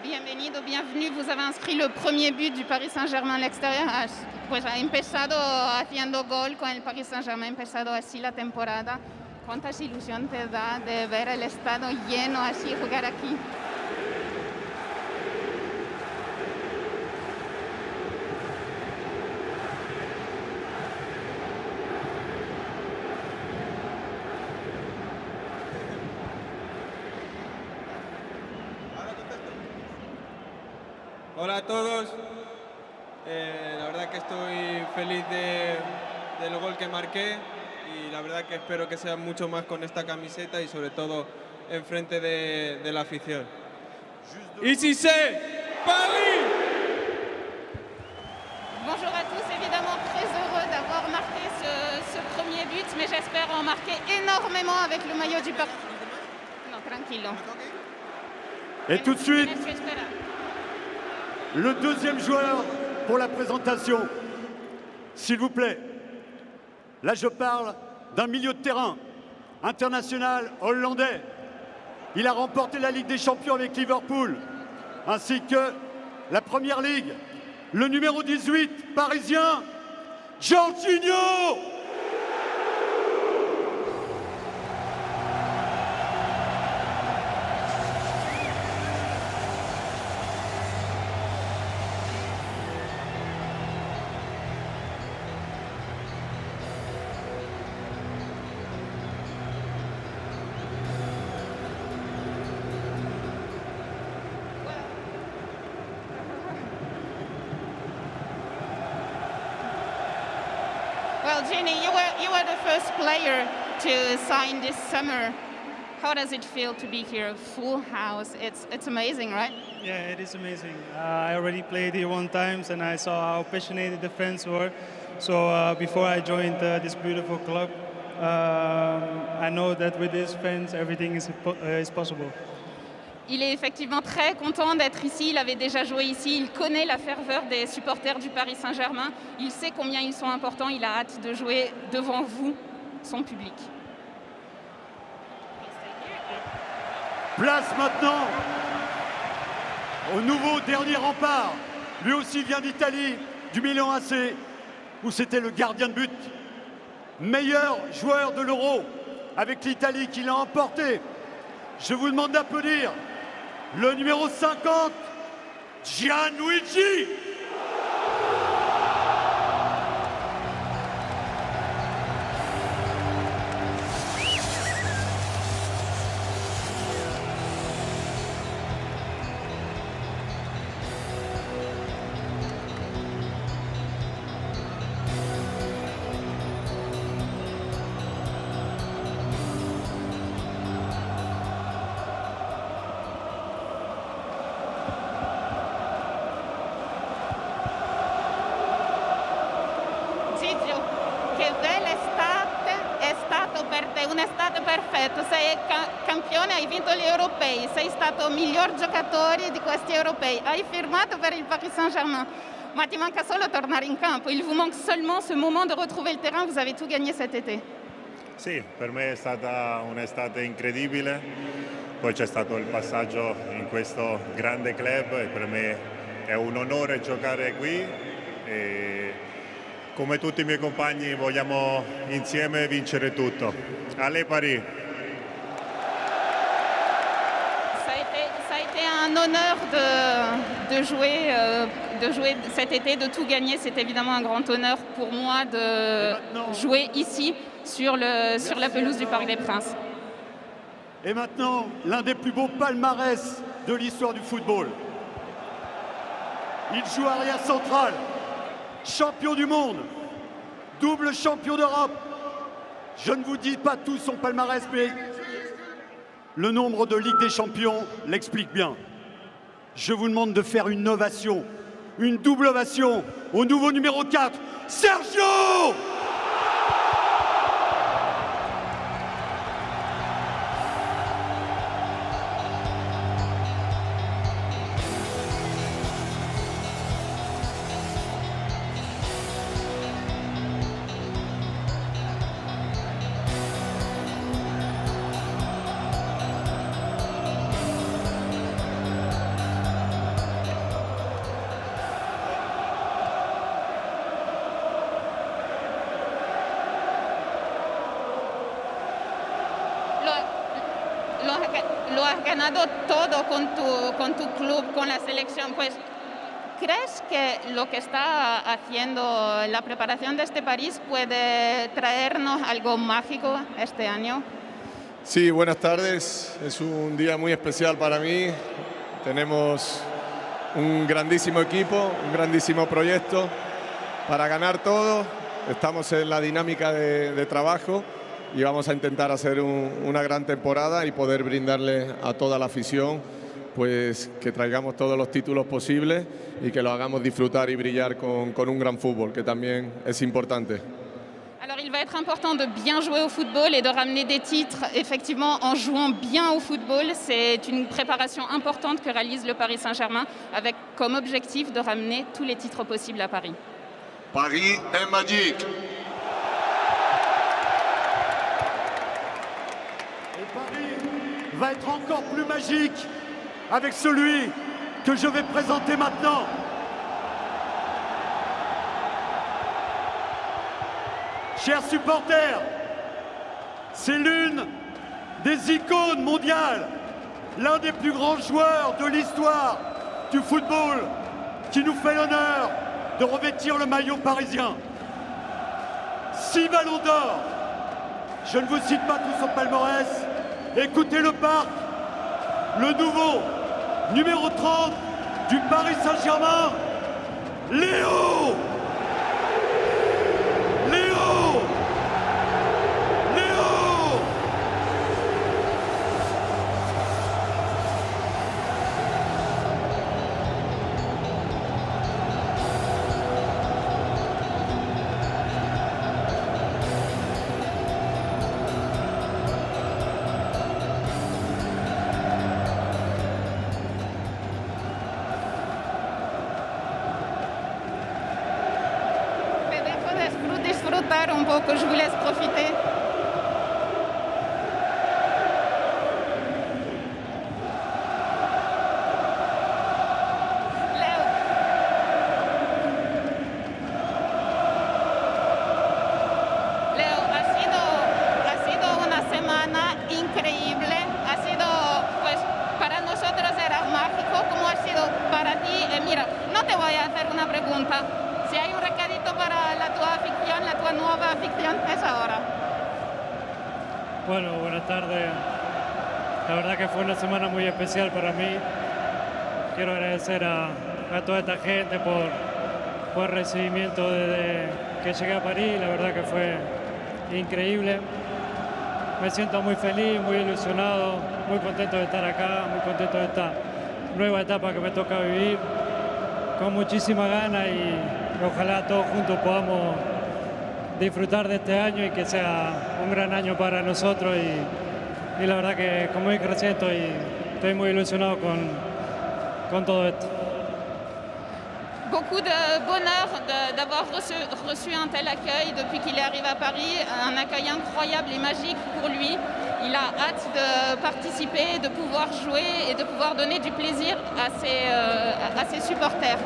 Bienvenido, bienvenue. Vous avez inscrit le premier but du Paris Saint-Germain à l'extérieur. Pues ha empezado haciendo gol con el Paris Saint-Germain, ha empezado así la temporada. ¿Cuántas ilusión te da de ver el estadio lleno así jugar aquí? Hola a todos, la verdad que estoy feliz del gol que marqué y la verdad que espero que sea mucho más con esta camiseta y sobre todo enfrente de la afición. Ici c'est Paris! Bonjour à tous, évidemment très heureux d'avoir marqué ce premier but, mais j'espère en marquer énormément avec le maillot du Paris. Non, tranquillo. Et tout de suite, Eso espera. le deuxième joueur pour la présentation. S'il vous plaît. Là, je parle d'un milieu de terrain international hollandais. Il a remporté la Ligue des Champions avec Liverpool, ainsi que la Première Ligue. Le numéro 18, parisien, Jorginho! Well, Jenny, you were the first player to sign this summer. How does it feel to be here? Full house. It's amazing, right? Yeah, it is amazing. I already played here one time and I saw how passionate the fans were. So before I joined this beautiful club, I know that with these fans, everything is possible. Il est effectivement très content d'être ici. Il avait déjà joué ici. Il connaît la ferveur des supporters du Paris Saint-Germain. Il sait combien ils sont importants. Il a hâte de jouer devant vous, son public. Place maintenant au nouveau dernier rempart. Lui aussi vient d'Italie, du Milan AC, où c'était le gardien de but. Meilleur joueur de l'Euro avec l'Italie qui l'a emporté. Je vous demande d'applaudir le numéro 50, Gianluigi. Gigio, che bella estate è stato per te, un'estate perfetta. Sei campione, hai vinto gli europei, sei stato miglior giocatore di questi europei, hai firmato per il Paris Saint-Germain. Ma ti manca solo tornare in campo, il vous manque seulement ce moment de retrouver le terrain, vous avez tout gagné cet été. Sì, per me è stata un'estate incredibile, poi c'è stato il passaggio in questo grande club e per me è un onore giocare qui e come tutti i miei compagni vogliamo insieme vincere tutto. Allez Paris! Ça a été un honneur de jouer cet été, de tout gagner. C'est évidemment un grand honneur pour moi de jouer ici sur la pelouse du Parc des Princes. Et maintenant, l'un des plus beaux palmarès de l'histoire du football. Il joue arrière central, champion du monde, double champion d'Europe. Je ne vous dis pas tout son palmarès, mais le nombre de Ligue des Champions l'explique bien. Je vous demande de faire une ovation, une double ovation au nouveau numéro 4, Sergio! lo has ganado todo con tu club, con la selección. Pues, ¿crees que lo que está haciendo la preparación de este París puede traernos algo mágico este año? Sí, buenas tardes. Es un día muy especial para mí. Tenemos un grandísimo equipo, un grandísimo proyecto para ganar todo. Estamos en la dinámica de trabajo y vamos a intentar hacer una gran temporada y poder brindarle a toda la afición pues que traigamos todos los títulos posibles y que lo hagamos disfrutar y brillar con un gran fútbol, que también es importante. Alors il va être important de bien jouer au football et de ramener des titres effectivement en jouant bien au football. C'est une préparation importante que réalise le Paris Saint-Germain avec comme objectif de ramener tous les titres possibles à Paris. Paris est magique. Et Paris va être encore plus magique avec celui que je vais présenter maintenant. Chers supporters, c'est l'une des icônes mondiales, l'un des plus grands joueurs de l'histoire du football qui nous fait l'honneur de revêtir le maillot parisien. 6 ballons d'or. Je ne vous cite pas tout son palmarès. Écoutez le parc, le nouveau numéro 30 du Paris Saint-Germain, Léo! Léo! Léo! Te dejo disfrutar un poco, je vous laisse profiter. Léo. Léo, ha sido una semana increíble. Ha sido, pues, para nosotros era mágico, como ha sido para ti. Mira, no te voy a hacer una pregunta. Si hay un recadito para la tua nueva afición, es ahora. Bueno, buenas tardes. La verdad que fue una semana muy especial para mí. Quiero agradecer a toda esta gente por el recibimiento desde que llegué a París. La verdad que fue increíble. Me siento muy feliz, muy ilusionado, muy contento de estar acá, muy contento de esta nueva etapa que me toca vivir, con muchísima ganas y ojalá todos juntos podamos disfrutar de este año y que sea un gran año para nosotros y la verdad que como dije recién estoy muy ilusionado con todo esto. Beaucoup de bonheur d'avoir reçu un tel accueil depuis qu'il est arrivé à Paris, un accueil incroyable et magique pour lui. Il a hâte de participer, de pouvoir jouer et de pouvoir donner du plaisir à ses supporters.